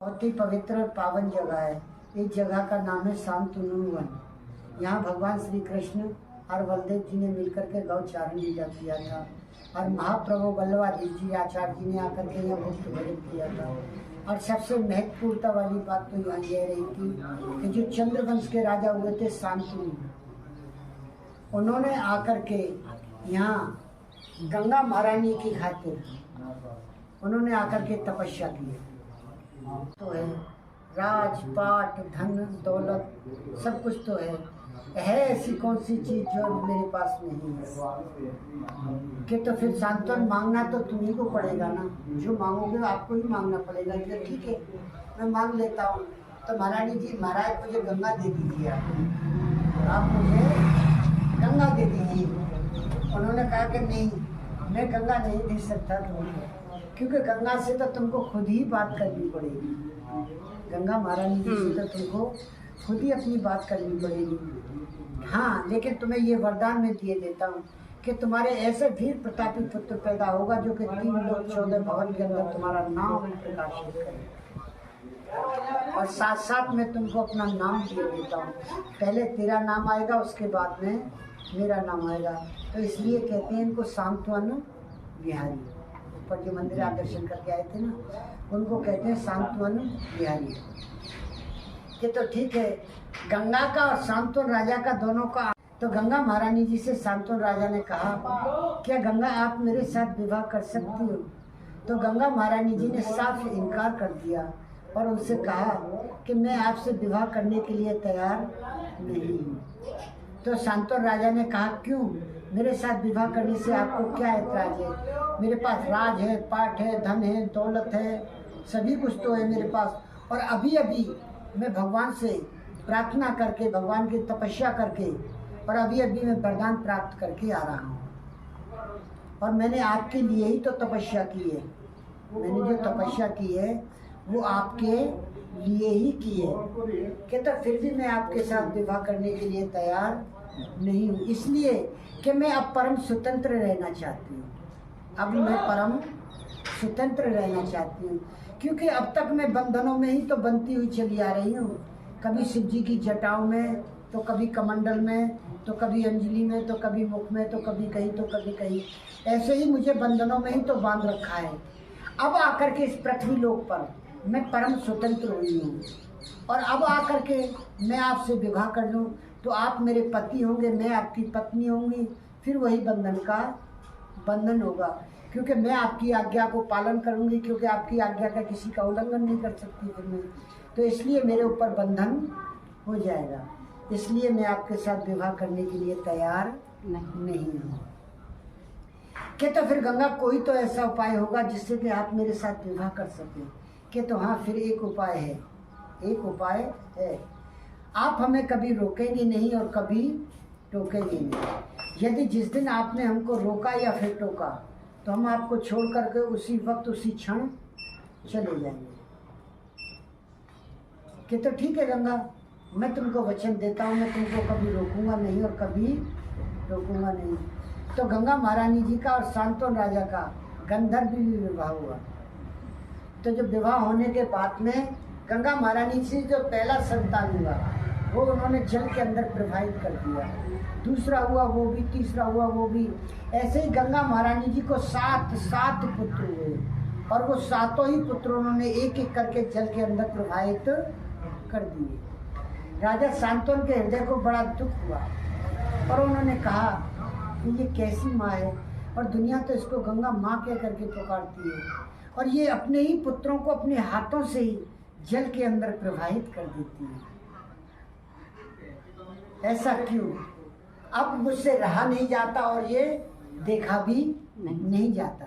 बहुत ही पवित्र और पावन जगह है। इस जगह का नाम है शांतनु वन। यहाँ भगवान श्री कृष्ण और बलदेव जी ने मिलकर के गौचारण लीला किया था और महाप्रभु बल्लभाधीश जी आचार्य जी ने आकर के यहाँ मुक्त भजन किया था। और सबसे महत्वपूर्णता वाली बात तो यहाँ यह रही थी कि जो चंद्रवंश के राजा हुए थे शांतनु, उन्होंने आकर के यहाँ गंगा महारानी की खातिर उन्होंने आकर के तपस्या की। तो है राजपाट धन दौलत सब कुछ तो है ऐसी कौन सी चीज जो मेरे पास नहीं है कि तो फिर सांत्वन मांगना तो तुम्ही को पड़ेगा ना। जो मांगोगे आपको ही मांगना पड़ेगा। तो ठीक है मैं मांग लेता हूँ। तो महारानी जी महाराज मुझे गंगा दे दीजिए, आप मुझे गंगा दे दीजिए। उन्होंने कहा कि नहीं मैं गंगा नहीं दे सकता तुमको, क्योंकि गंगा से तो तुमको खुद ही बात करनी पड़ेगी। गंगा महारानी जी से तो तुमको खुद ही अपनी बात करनी पड़ेगी। हाँ लेकिन तुम्हें ये वरदान मैं दिए देता हूँ कि तुम्हारे ऐसे वीर प्रतापी पुत्र पैदा होगा जो कि 3 लोक 14 भवन के अंदर तुम्हारा नाम प्रकाशित करे। और साथ साथ मैं तुमको अपना नाम दिए देता हूँ। पहले तेरा नाम आएगा, उसके बाद में मेरा नाम आएगा। तो इसलिए कहते हैं इनको शांतवन बिहारी। ऊपर जो मंदिर आप दर्शन करके आए थे ना, उनको कहते हैं शांतवन बिहारी। कि तो ठीक है गंगा का और शांतवन राजा का दोनों का। तो गंगा महारानी जी से शांतवन राजा ने कहा क्या गंगा आप मेरे साथ विवाह कर सकती हो? तो गंगा महारानी जी ने साफ इनकार कर दिया और उनसे कहा कि मैं आपसे विवाह करने के लिए तैयार नहीं हूँ। तो शांतवन राजा ने कहा क्यों? मेरे साथ विवाह करने से आपको क्या ऐतराज है? मेरे पास राज है, पाठ है, धन है, दौलत है, सभी कुछ तो है मेरे पास। और अभी अभी मैं भगवान से प्रार्थना करके, भगवान की तपस्या करके, और अभी अभी मैं वरदान प्राप्त करके आ रहा हूँ। और मैंने आपके लिए ही तो तपस्या की है। मैंने जो तपस्या की है वो आपके लिए ही की है। कहता फिर भी मैं आपके साथ विवाह करने के लिए तैयार नहीं हूँ, इसलिए कि मैं अब परम स्वतंत्र रहना चाहती हूँ। अब मैं परम स्वतंत्र रहना चाहती हूँ, क्योंकि अब तक मैं बंधनों में ही तो बनती हुई चली आ रही हूँ। कभी शिव जी की जटाओं में, तो कभी कमंडल में, तो कभी अंजलि में, तो कभी मुख में, तो कभी कहीं, तो कभी कहीं। ऐसे ही मुझे बंधनों में ही तो बांध रखा है। अब आकर के इस पृथ्वी लोक पर मैं परम स्वतंत्र हुई हूँ, और अब आकर के मैं आपसे विवाह कर लूँ तो आप मेरे पति होंगे, मैं आपकी पत्नी होंगी। फिर वही बंधन का बंधन होगा, क्योंकि मैं आपकी आज्ञा को पालन करूँगी, क्योंकि आपकी आज्ञा का किसी का उल्लंघन नहीं कर सकती फिर मैं। तो इसलिए मेरे ऊपर बंधन हो जाएगा। इसलिए मैं आपके साथ विवाह करने के लिए तैयार नहीं हूँ। कि तो फिर गंगा कोई तो ऐसा उपाय होगा जिससे कि आप मेरे साथ विवाह कर सकें। कि तो हाँ फिर एक उपाय है, एक उपाय है। आप हमें कभी रोकेंगे नहीं और कभी टोकेंगे नहीं। यदि जिस दिन आपने हमको रोका या फिर टोका तो हम आपको छोड़ करके उसी वक्त उसी क्षण चले जाएंगे। कि तो ठीक है गंगा, मैं तुमको वचन देता हूँ, मैं तुमको कभी रोकूंगा नहीं और कभी रोकूंगा नहीं। तो गंगा महारानी जी का और शांतवन राजा का गंधर्व भी विवाह हुआ। तो जब विवाह होने के बाद में गंगा महारानी से जो पहला संतान हुआ वो उन्होंने जल के अंदर प्रवाहित कर दिया। दूसरा हुआ वो भी, तीसरा हुआ वो भी। ऐसे ही गंगा महारानी जी को 7 पुत्र हुए, और वो 7 ही पुत्र उन्होंने एक एक करके जल के अंदर प्रवाहित कर दिए। राजा शांतवन के हृदय को बड़ा दुख हुआ और उन्होंने कहा कि ये कैसी माँ है, और दुनिया तो इसको गंगा माँ कह करके पुकारती है, और ये अपने ही पुत्रों को अपने हाथों से ही जल के अंदर प्रवाहित कर देती है। ऐसा क्यों? अब मुझसे रहा नहीं जाता और ये देखा भी नहीं जाता।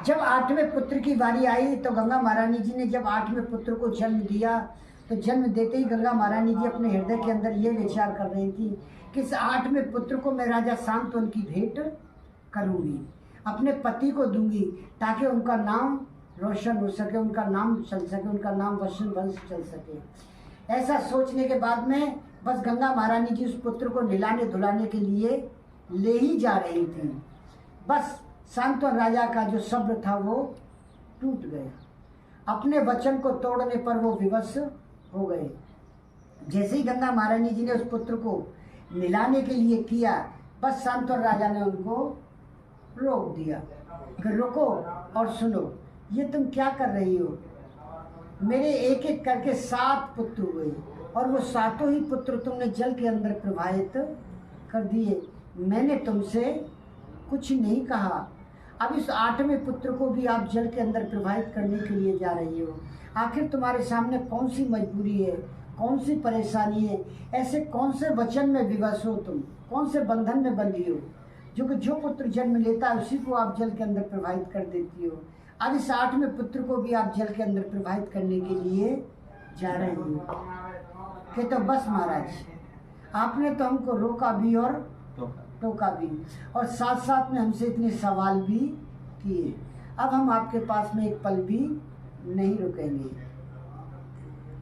जब 8वें पुत्र की बारी आई तो गंगा महारानी जी ने जब 8वें पुत्र को जन्म दिया, तो जन्म देते ही गंगा महारानी जी अपने हृदय के अंदर ये विचार कर रही थी कि इस 8वें पुत्र को मैं राजा शांतवन की भेंट करूंगी, अपने पति को दूंगी, ताकि उनका नाम रोशन हो सके, उनका नाम चल सके, उनका नाम वंश चल सके। ऐसा सोचने के बाद में बस गंगा महारानी जी उस पुत्र को नहलाने धुलाने के लिए ले ही जा रही थी। बस शांतवन राजा का जो सब्र था वो टूट गया। अपने वचन को तोड़ने पर वो विवश हो गए। जैसे ही गंगा महारानी जी ने उस पुत्र को मिलाने के लिए किया, बस सांत्वन राजा ने उनको रोक दिया कि रुको और सुनो, ये तुम क्या कर रही हो? मेरे एक एक करके 7 पुत्र हुए और वो 7 ही पुत्र तुमने जल के अंदर प्रवाहित कर दिए। मैंने तुमसे कुछ नहीं कहा। अब इस 8वें पुत्र को भी आप जल के अंदर प्रवाहित करने के लिए जा रही हो। आखिर तुम्हारे सामने कौन सी मजबूरी है, कौन सी परेशानी है? ऐसे कौन से वचन में विवश हो तुम, कौन से बंधन में बंधी हो जो पुत्र जन्म लेता है उसी को आप जल के अंदर प्रवाहित कर देती हो। अब इस 8वें पुत्र को भी आप जल के अंदर प्रवाहित करने के लिए जा रहे हो। कि तो बस महाराज, आपने तो हमको रोका भी और टोका भी, और साथ साथ में हमसे इतने सवाल भी किए। अब हम आपके पास में एक पल भी नहीं रुकेंगे।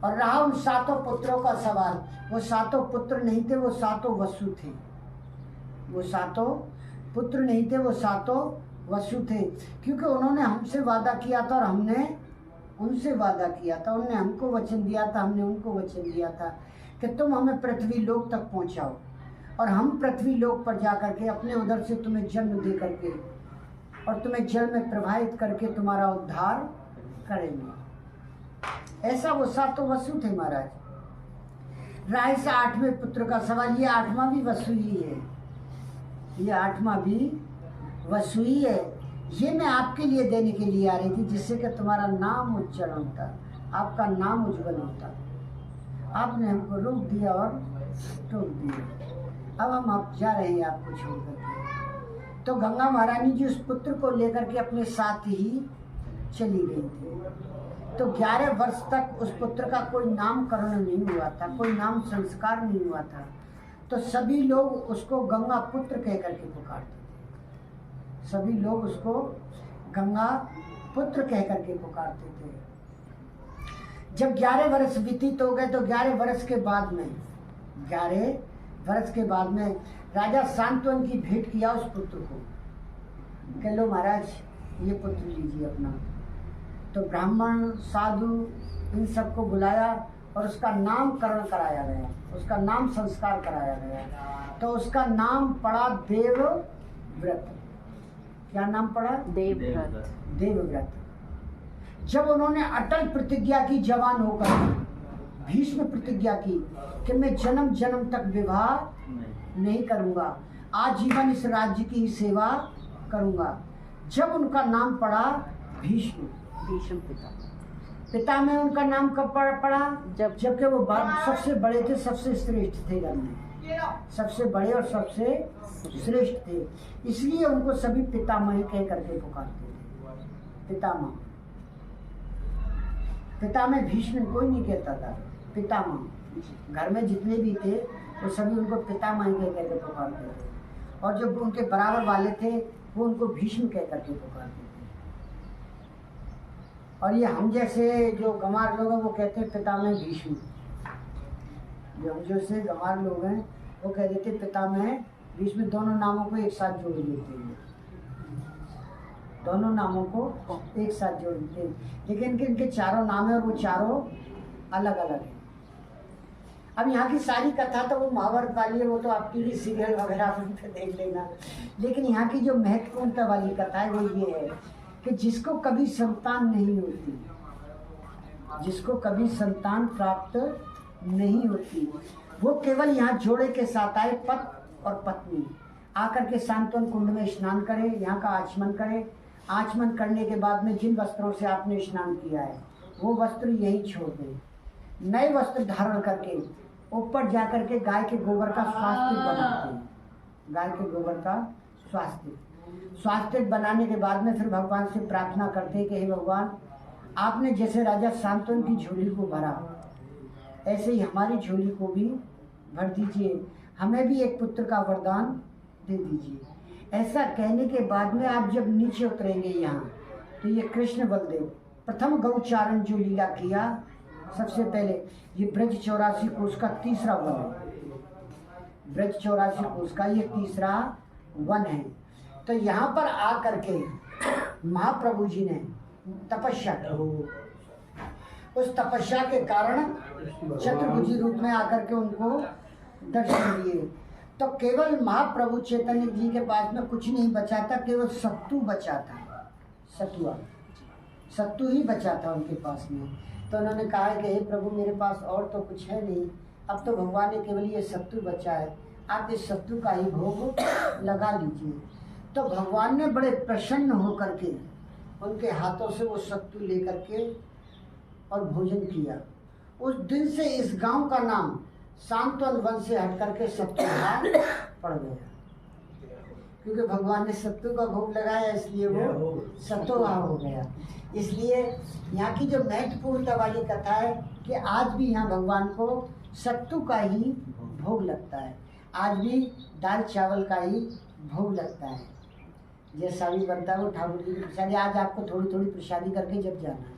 और रहा उन 7 पुत्रों का सवाल। वो 7 पुत्र नहीं थे, वो 7 वसु थे। वो 7 पुत्र नहीं थे, वो 7 वसु थे। क्योंकि उन्होंने हमसे वादा किया था और हमने उनसे वादा किया था। उन्होंने हमको वचन दिया था, हमने उनको वचन दिया था कि तुम हमें पृथ्वी लोक तक पहुंचाओ और हम पृथ्वी लोक पर जाकर के अपने उधर से तुम्हें जन्म दे करके और तुम्हें जल में प्रवाहित करके तुम्हारा उद्धार करेंगे। ऐसा वो 7 वसु थे महाराज। राय से 8वें पुत्र का सवाल। ये 8वां भी वसु ही है, ये 8वां भी वसु ही है। ये मैं आपके लिए देने के लिए आ रही थी, जिससे कि तुम्हारा नाम उज्जवल होता, आपका नाम उज्जवल होता। आपने हमको रोक दिया और टोक दिया। अब हम आप जा रहे हैं आपको छोड़ करके। तो गंगा महारानी जी उस पुत्र को लेकर के अपने साथ ही चली गई थी। तो 11 वर्ष तक उस पुत्र का कोई नामकरण नहीं हुआ था, कोई नाम संस्कार नहीं हुआ था। तो सभी लोग उसको गंगा पुत्र कह करके पुकारते थे। सभी लोग उसको गंगा पुत्र कह करके पुकारते थे। जब 11 वर्ष व्यतीत हो गए तो 11 वर्ष के बाद में राजा सांत्वन की भेंट किया उस पुत्र को। कह लो महाराज, ये पुत्र लीजिए अपना। तो ब्राह्मण साधु इन सबको बुलाया और उसका नामकरण कराया गया, उसका नाम संस्कार कराया गया। तो उसका नाम पड़ा देवव्रत। क्या नाम पड़ा? देवव्रत। जब उन्होंने अटल प्रतिज्ञा की, जवान होकर भीष्म प्रतिज्ञा की कि मैं जन्म जन्म तक विवाह नहीं करूंगा, आजीवन इस राज्य की सेवा करूंगा। जब उनका नाम पड़ा भीष्म पिता में उनका नाम कब पड़ा? जबकि वो सबसे बड़े थे, सबसे श्रेष्ठ थे घर में, सबसे बड़े और सबसे श्रेष्ठ थे। इसलिए उनको सभी पितामह कह करके पुकारते थे। पितामह भीष्म कोई नहीं कहता था, पितामह। घर में जितने भी थे वो सभी उनको पितामह कह करके पुकारते थे, और जो उनके बराबर वाले थे वो उनको भीष्म कह करके पुकारते थे। और ये हम जैसे जो गंवार लोग हैं वो कहते हैं पितामह भीष्म। जो हम जैसे गंवार लोग हैं वो कह देते पितामह भीष्म। दोनों नामों को एक साथ जोड़ लेते हैं, दोनों नामों को एक साथ जोड़ देते हैं। लेकिन इनके चारों नाम है और वो चारों अलग अलग हैं। अब यहाँ की सारी कथा तो वो महाभारत वाली है, वो तो आपकी भी सीरियल वगैरह पे देख लेना। लेकिन यहाँ की जो महत्वपूर्ण वाली कथा है वो ये है कि जिसको कभी संतान नहीं होती, जिसको कभी संतान प्राप्त नहीं होती, वो केवल यहाँ जोड़े के साथ आए, पति और पत्नी, आकर के सांत्वन कुंड में स्नान करे, यहाँ का आचमन करे। आचमन करने के बाद में जिन वस्त्रों से आपने स्नान किया है वो वस्त्र यही छोड़ दें। नए वस्त्र धारण करके ऊपर जाकर के गाय के गोबर का स्वास्तिक बनाते हैं। गाय के गोबर का स्वास्तिक बनाने के बाद में फिर भगवान से प्रार्थना करते हैं कि हे भगवान, आपने जैसे राजा सांत्वन की झोली को भरा, ऐसे ही हमारी झोली को भी भर दीजिए, हमें भी एक पुत्र का वरदान दे दीजिए। ऐसा कहने के बाद में आप जब नीचे उतरेंगे यहाँ, तो ये कृष्ण बलदेव प्रथम गौचारण जो लीला किया, सबसे पहले ये ब्रज 84 कोष का तीसरा वन है। ब्रज 84 कोष का ये तीसरा वन है। तो यहाँ पर आकर के महाप्रभु जी ने तपस्या की, उस तपस्या के कारण चतुर्भुजी रूप में आकर के उनको दर्शन दिए। तो केवल महाप्रभु चैतन्य जी के पास में कुछ नहीं बचा था, केवल सत्तू बचा था, सत्तू ही बचा था उनके पास में। तो उन्होंने कहा कि हे प्रभु मेरे पास और तो कुछ है नहीं, अब तो भगवान ने केवल ये सत्तू बचा है, आप इस सत्तू का ही भोग लगा लीजिए। तो भगवान ने बड़े प्रसन्न होकर के उनके हाथों से वो सत्तू लेकर के और भोजन किया। उस दिन से इस गांव का नाम सांत्वन वन से हट करके सत्तू घाट पड़ गया, क्योंकि भगवान ने सत्तू का भोग लगाया, इसलिए वो सत्तुआ हो गया। इसलिए यहाँ की जो महत्वपूर्णता वाली कथा है कि आज भी यहाँ भगवान को सत्तू का ही भोग लगता है, आज भी दाल चावल का ही भोग लगता है। जैसा भी बनता है वो ठाकुर जी की प्रसादी। आज आपको थोड़ी थोड़ी प्रसादी करके जब जाना है,